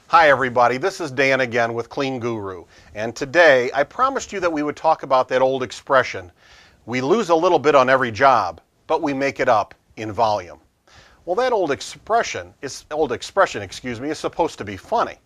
Hi everybody, this is Dan again with CleanGuru, and today I promised you that we would talk about that old expression, we lose a little bit on every job, but we make it up in volume. Well, that old expression is supposed to be funny.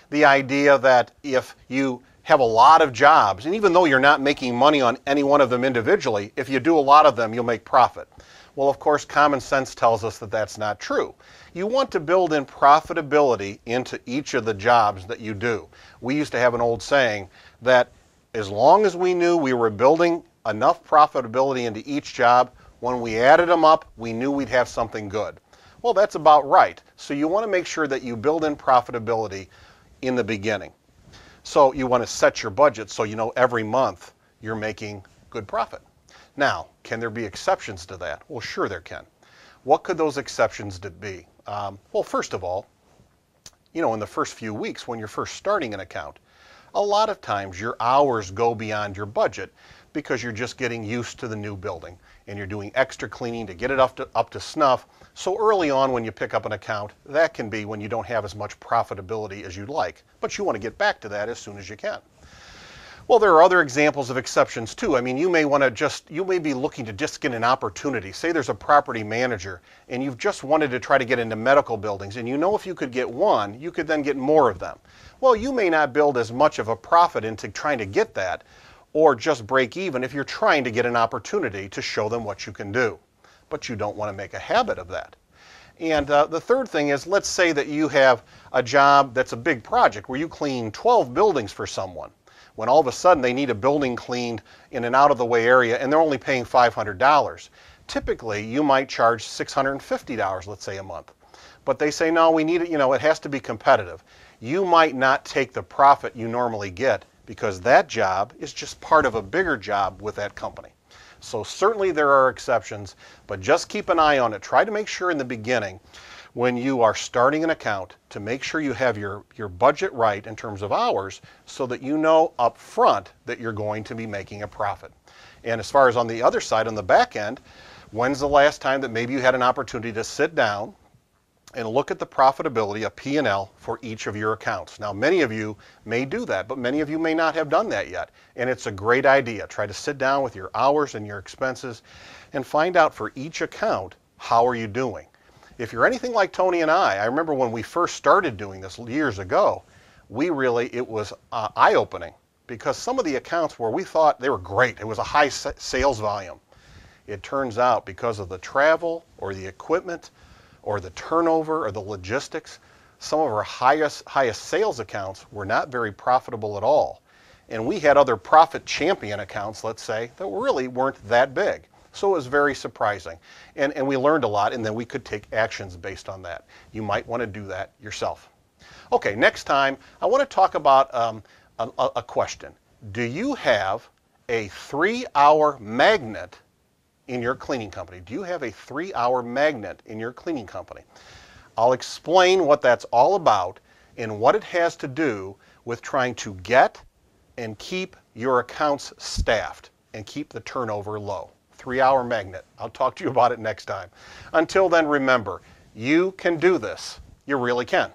The idea that if you have a lot of jobs, and even though you're not making money on any one of them individually, if you do a lot of them, you'll make profit. Well, of course, common sense tells us that that's not true. You want to build in profitability into each of the jobs that you do. We used to have an old saying that as long as we knew we were building enough profitability into each job, when we added them up, we knew we'd have something good. Well, that's about right. So you want to make sure that you build in profitability in the beginning. So you want to set your budget so you know every month you're making good profit. Now, can there be exceptions to that? Well, sure there can. What could those exceptions be? Well, first of all, in the first few weeks when you're first starting an account, a lot of times your hours go beyond your budget because you're just getting used to the new building and you're doing extra cleaning to get it up to snuff. So early on when you pick up an account, that can be when you don't have as much profitability as you'd like, but you want to get back to that as soon as you can. Well, there are other examples of exceptions too. I mean, you may be looking to just get an opportunity. Say there's a property manager and you've just wanted to try to get into medical buildings, and if you could get one, you could then get more of them. Well, you may not build as much of a profit into trying to get that, or just break even if you're trying to get an opportunity to show them what you can do. But you don't want to make a habit of that. And the third thing is, let's say that you have a job that's a big project where you clean 12 buildings for someone. When all of a sudden they need a building cleaned in an out-of-the-way area and they're only paying $500. Typically, you might charge $650, let's say, a month. But they say, no, we need it, it has to be competitive. You might not take the profit you normally get because that job is just part of a bigger job with that company. So certainly there are exceptions, but just keep an eye on it. Try to make sure in the beginning, when you are starting an account, to make sure you have your budget right in terms of hours so that you know up front that you're going to be making a profit. And as far as on the other side, on the back end, when's the last time that maybe you had an opportunity to sit down and look at the profitability, a P&L, for each of your accounts? Now, many of you may do that, but many of you may not have done that yet. And it's a great idea. Try to sit down with your hours and your expenses and find out for each account, how are you doing? If you're anything like Tony and I remember when we first started doing this years ago, it was eye-opening because some of the accounts where we thought they were great, it was a high sales volume. It turns out because of the travel or the equipment or the turnover or the logistics, some of our highest sales accounts were not very profitable at all. And we had other profit champion accounts, let's say, that really weren't that big. So it was very surprising. And we learned a lot, and then we could take actions based on that. You might want to do that yourself. Okay, next time I want to talk about a question. Do you have a 3-hour magnet in your cleaning company? Do you have a 3-hour magnet in your cleaning company? I'll explain what that's all about and what it has to do with trying to get and keep your accounts staffed and keep the turnover low. 3-hour magnet. I'll talk to you about it next time. Until then, remember, you can do this. You really can.